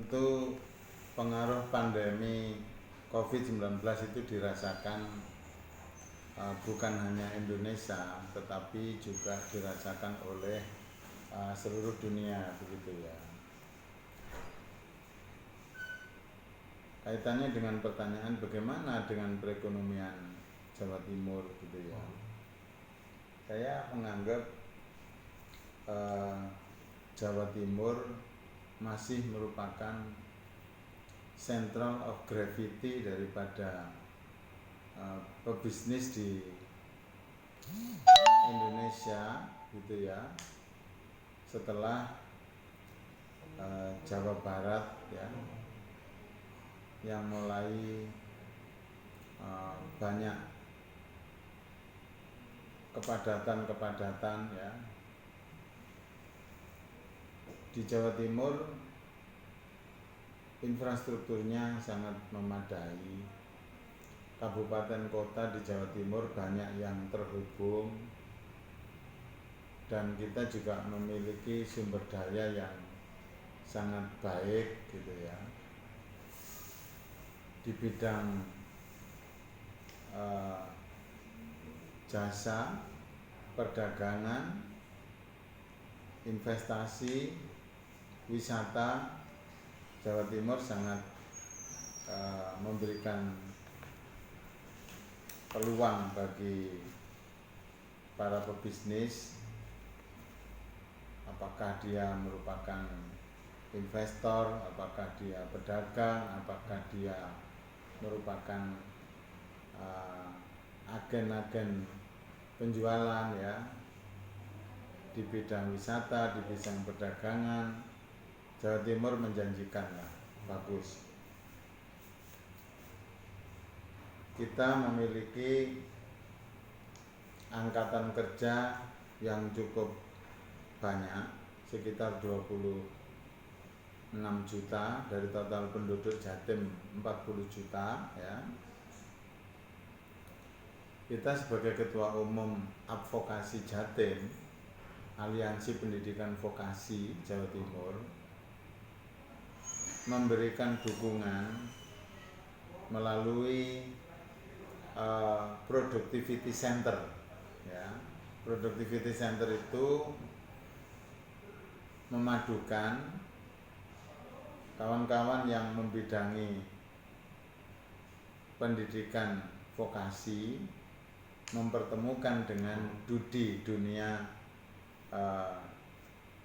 tentu pengaruh pandemi COVID-19 itu dirasakan bukan hanya Indonesia, tetapi juga dirasakan oleh seluruh dunia, begitu ya. Kaitannya dengan pertanyaan bagaimana dengan perekonomian Jawa Timur, gitu ya. Saya menganggap Jawa Timur masih merupakan central of gravity daripada pebisnis di Indonesia, gitu ya. Setelah Jawa Barat ya, yang mulai banyak kepadatan ya. Di Jawa Timur infrastrukturnya sangat memadai. Kabupaten kota di Jawa Timur banyak yang terhubung, dan kita juga memiliki sumber daya yang sangat baik, gitu ya, di bidang jasa, perdagangan, investasi, wisata. Jawa Timur sangat memberikan peluang bagi para pebisnis, apakah dia merupakan investor, apakah dia pedagang, apakah dia merupakan agen-agen penjualan ya, di bidang wisata, di bidang perdagangan. Jawa Timur menjanjikan lah, bagus. Kita memiliki angkatan kerja yang cukup banyak, sekitar 26 juta dari total penduduk Jatim 40 juta ya. Kita sebagai Ketua Umum Advokasi Jatim, Aliansi Pendidikan Vokasi Jawa Timur, memberikan dukungan melalui Productivity Center ya. Productivity Center itu memadukan kawan-kawan yang membidangi pendidikan vokasi, mempertemukan dengan dunia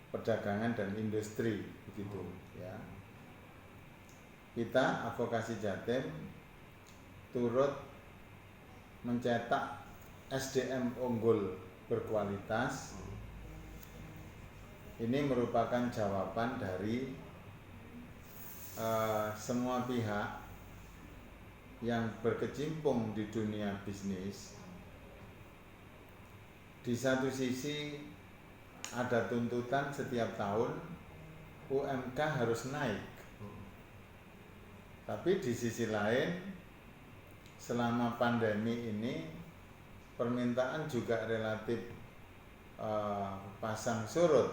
perdagangan dan industri, begitu ya. Kita Advokasi Jatim turut mencetak SDM unggul berkualitas. Ini merupakan jawaban dari semua pihak yang berkecimpung di dunia bisnis. Di satu sisi ada tuntutan setiap tahun UMK harus naik, tapi di sisi lain selama pandemi ini permintaan juga relatif pasang surut.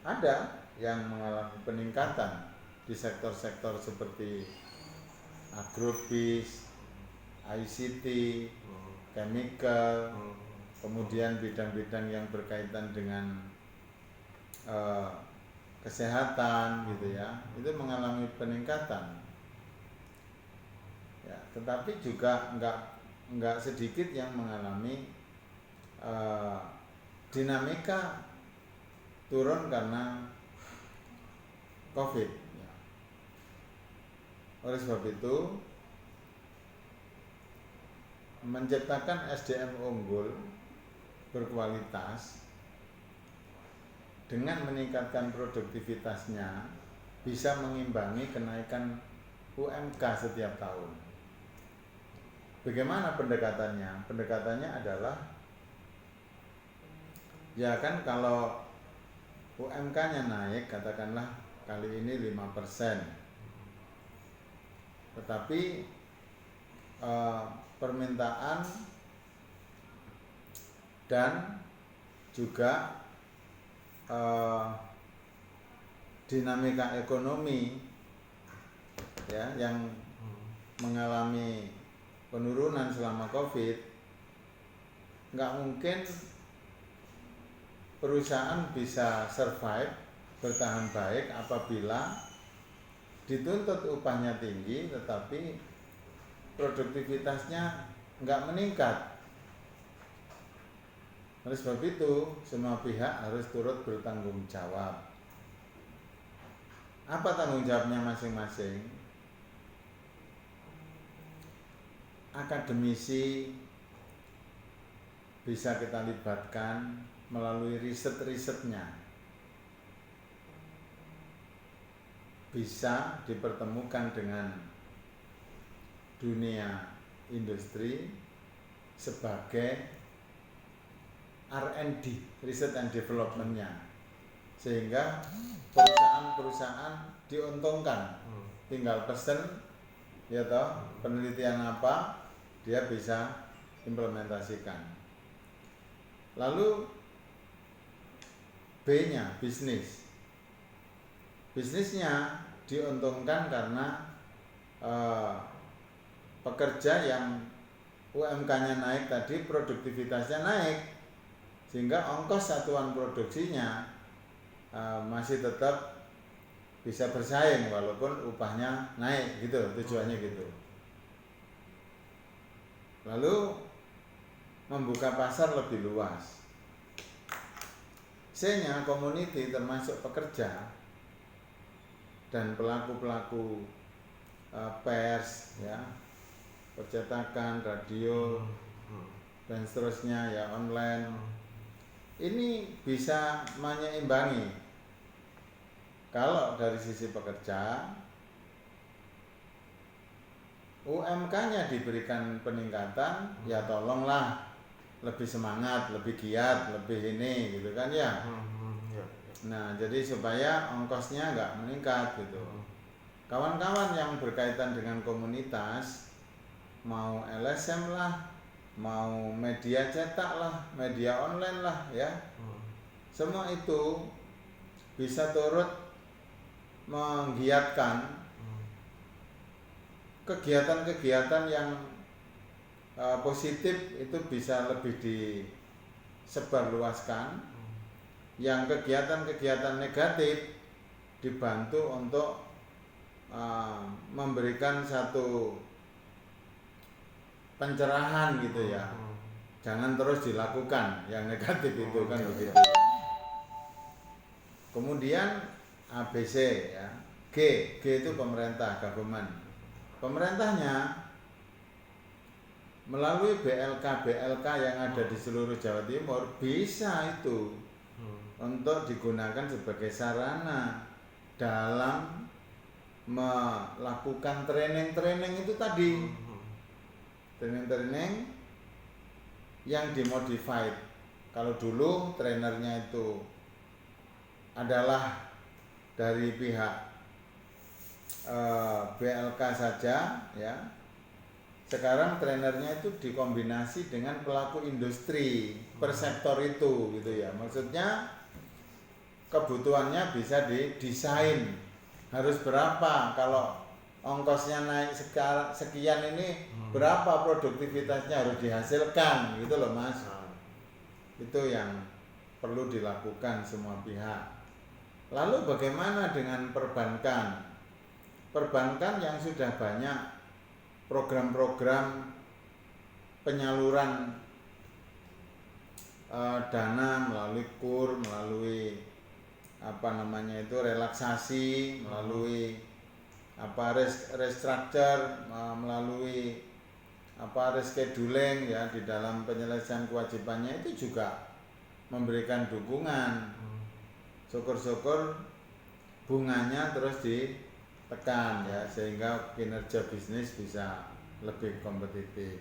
Ada yang mengalami peningkatan di sektor-sektor seperti agrobis, ICT, chemical, kemudian bidang-bidang yang berkaitan dengan kesehatan, gitu ya, itu mengalami peningkatan. Ya, tetapi juga enggak sedikit yang mengalami dinamika turun karena COVID. Ya. Oleh sebab itu, menciptakan SDM unggul berkualitas dengan meningkatkan produktivitasnya bisa mengimbangi kenaikan UMK setiap tahun. Bagaimana pendekatannya? Pendekatannya adalah, ya kan, kalau UMK-nya naik, katakanlah kali ini 5%, tetapi permintaan dan juga dinamika ekonomi ya yang mengalami penurunan selama Covid, nggak mungkin perusahaan bisa survive, bertahan baik apabila dituntut upahnya tinggi tetapi produktivitasnya nggak meningkat. Oleh sebab itu, semua pihak harus turut bertanggung jawab. Apa tanggung jawabnya masing-masing? Akademisi bisa kita libatkan melalui riset-risetnya. Bisa dipertemukan dengan dunia industri sebagai R&D, Research and Development-nya, sehingga perusahaan-perusahaan diuntungkan. Tinggal pesen, ya toh, penelitian apa dia bisa implementasikan. Lalu B-nya, bisnis. Bisnisnya diuntungkan karena pekerja yang UMK-nya naik tadi, produktivitasnya naik, sehingga ongkos satuan produksinya masih tetap bisa bersaing walaupun upahnya naik gitu, tujuannya gitu. Lalu membuka pasar lebih luas. C-nya community termasuk pekerja dan pelaku-pelaku pers ya, percetakan, radio dan seterusnya ya, online. Ini bisa menyeimbangi. Kalau dari sisi pekerja, UMK-nya diberikan peningkatan, ya tolonglah lebih semangat, lebih giat, lebih ini gitu kan ya. Nah, jadi supaya ongkosnya nggak meningkat gitu. Kawan-kawan yang berkaitan dengan komunitas, mau LSM lah, mau media cetak lah, media online lah ya, semua itu bisa turut menggiatkan kegiatan-kegiatan yang positif itu bisa lebih disebarluaskan, yang kegiatan-kegiatan negatif dibantu untuk memberikan satu pencerahan gitu ya. Jangan terus dilakukan yang negatif itu kan begitu. Kemudian ABC ya. G itu pemerintah, government. Pemerintahnya melalui BLK yang ada di seluruh Jawa Timur bisa itu untuk digunakan sebagai sarana dalam melakukan training itu tadi. Training yang dimodified. Kalau dulu trainernya itu adalah dari pihak BLK saja ya. Sekarang trainernya itu dikombinasi dengan pelaku industri per sektor itu gitu ya. Maksudnya kebutuhannya bisa didesain harus berapa, kalau ongkosnya naik sekian ini berapa produktivitasnya harus dihasilkan gitu loh Mas. Itu yang perlu dilakukan semua pihak. Lalu bagaimana dengan perbankan? Perbankan yang sudah banyak program-program penyaluran dana melalui KUR, melalui relaksasi, melalui restructure, melalui rescheduling ya, di dalam penyelesaian kewajibannya itu juga memberikan dukungan. Syukur-syukur bunganya terus ditekan ya, sehingga kinerja bisnis bisa lebih kompetitif.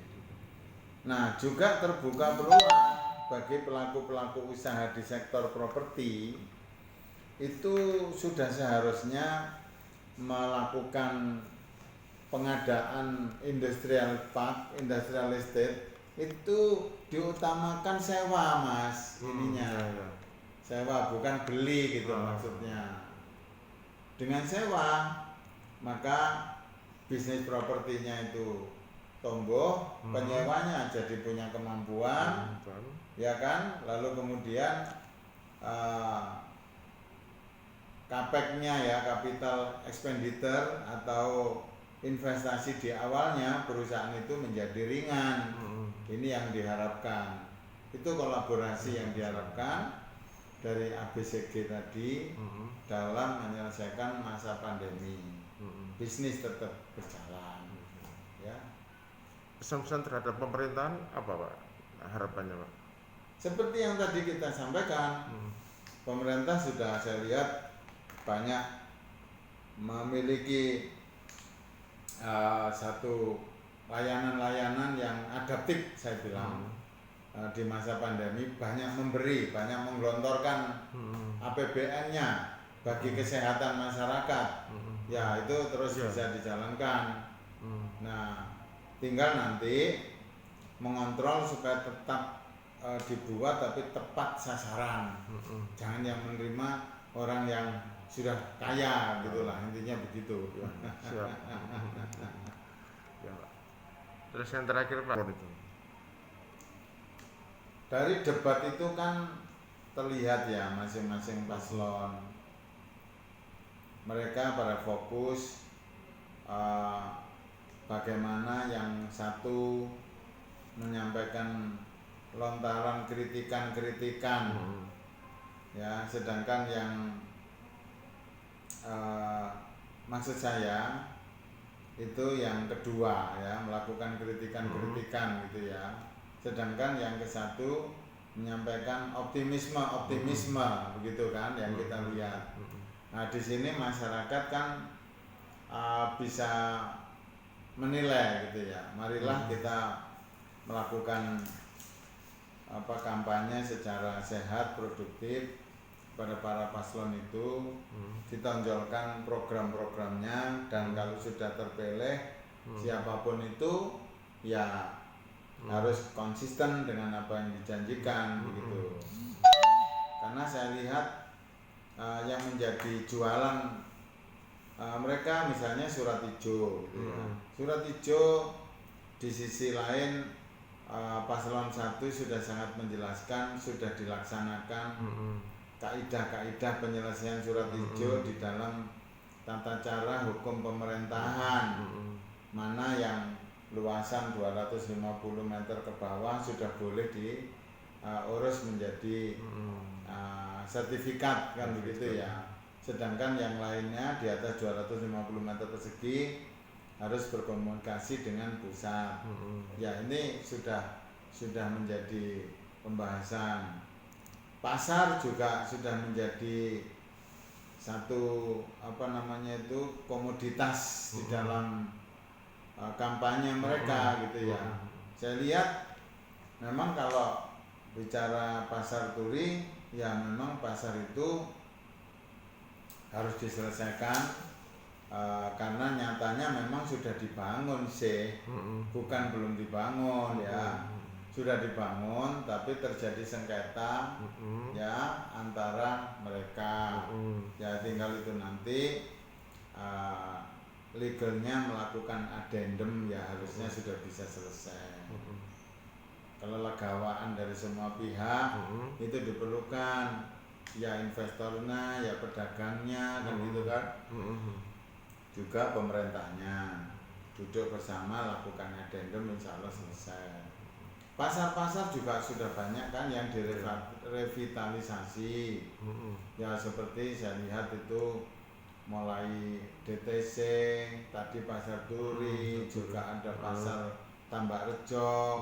Nah, juga terbuka peluang bagi pelaku-pelaku usaha di sektor properti, itu sudah seharusnya melakukan pengadaan industrial park, industrial estate, itu diutamakan sewa Mas, ininya sewa bukan beli gitu maksudnya. Dengan sewa, maka bisnis propertinya itu tumbuh, penyewanya jadi punya kemampuan, ya kan? Lalu kemudian CAPEX-nya ya, capital expenditure atau investasi di awalnya perusahaan itu menjadi ringan. Ini yang diharapkan. Itu kolaborasi yang diharapkan dari ABCG tadi dalam menyelesaikan masa pandemi. Bisnis tetap berjalan. Ya. Pesan-pesan terhadap pemerintahan apa Pak harapannya Pak? Seperti yang tadi kita sampaikan, pemerintah sudah saya lihat banyak memiliki satu layanan-layanan yang adaptif, saya bilang. Di masa pandemi banyak memberi, banyak menggelontorkan APBN-nya bagi kesehatan masyarakat. Ya, itu terus bisa dijalankan. Nah, tinggal nanti mengontrol supaya tetap dibuat tapi tepat sasaran. Jangan yang menerima orang yang sudah kaya, gitulah, intinya begitu. Siap. Ya, Pak. Terus yang terakhir Pak, dari debat itu kan terlihat ya masing-masing paslon mereka pada fokus bagaimana yang satu menyampaikan lontaran kritikan-kritikan, ya, sedangkan yang maksud saya itu yang kedua ya, melakukan kritikan-kritikan gitu ya. Sedangkan yang ke satu menyampaikan optimisme begitu kan yang kita lihat. Nah, di sini masyarakat kan bisa menilai gitu ya. Marilah kita melakukan kampanye secara sehat, produktif pada para paslon itu, ditonjolkan program-programnya, dan kalau sudah terpilih siapapun itu ya harus konsisten dengan apa yang dijanjikan begitu. Karena saya lihat yang menjadi jualan mereka misalnya surat hijau gitu ya. Surat hijau di sisi lain paslon 1 sudah sangat menjelaskan, sudah dilaksanakan kaidah-kaidah penyelesaian surat hijau di dalam tata cara hukum pemerintahan, mana yang luasan 250 meter ke bawah sudah boleh diurus menjadi sertifikat kan begitu ya. Sedangkan yang lainnya di atas 250 meter persegi harus berkomunikasi dengan pusat. Ya, ini sudah menjadi pembahasan. Pasar juga sudah menjadi satu komoditas di dalam kampanye mereka gitu ya. Saya lihat memang kalau bicara pasar turi ya, memang pasar itu harus diselesaikan karena nyatanya memang sudah dibangun sih, bukan belum dibangun ya. Sudah dibangun tapi terjadi sengketa ya antara mereka. Ya, tinggal itu nanti legalnya melakukan addendum ya, harusnya sudah bisa selesai. Kalau legawan dari semua pihak itu diperlukan, ya investornya, ya pedagangnya kan gitu kan. Juga pemerintahnya duduk bersama lakukan addendum, insya Allah selesai. Pasar-pasar juga sudah banyak kan yang direvitalisasi. Ya, seperti saya lihat itu mulai DTC, tadi pasar Turi, juga ada pasar Tambak Rejo,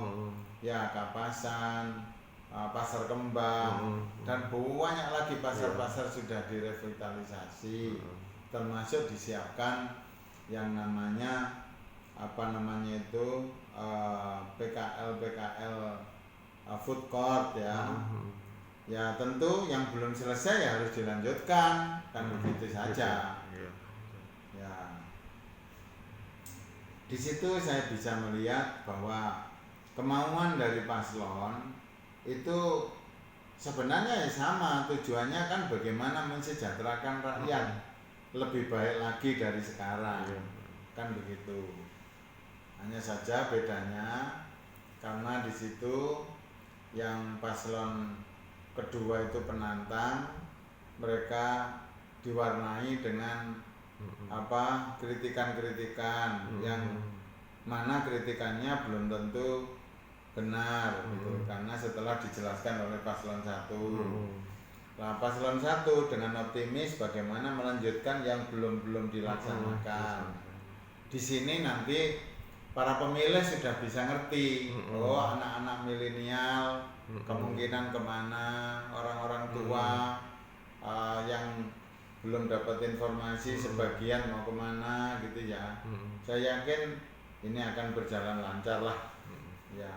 ya Kapasan, pasar Kembang, dan banyak lagi pasar-pasar sudah direvitalisasi, termasuk disiapkan yang namanya PKL food court ya. Ya, tentu yang belum selesai ya harus dilanjutkan, kan begitu saja. Ya, di situ saya bisa melihat bahwa kemauan dari paslon itu sebenarnya ya sama, tujuannya kan bagaimana mensejahterakan rakyat. lebih baik lagi dari sekarang. Iya. Kan begitu. Hanya saja bedanya karena di situ yang paslon kedua itu penantang, mereka diwarnai dengan kritikan-kritikan yang mana kritikannya belum tentu benar gitu, karena setelah dijelaskan oleh paslon 1. Nah, paslon 1 dengan optimis bagaimana melanjutkan yang belum dilaksanakan. Di sini nanti para pemilih sudah bisa ngerti, oh anak-anak milenial kemungkinan kemana, orang-orang tua yang belum dapat informasi sebagian mau kemana gitu ya. Saya yakin ini akan berjalan lancar lah. Ya.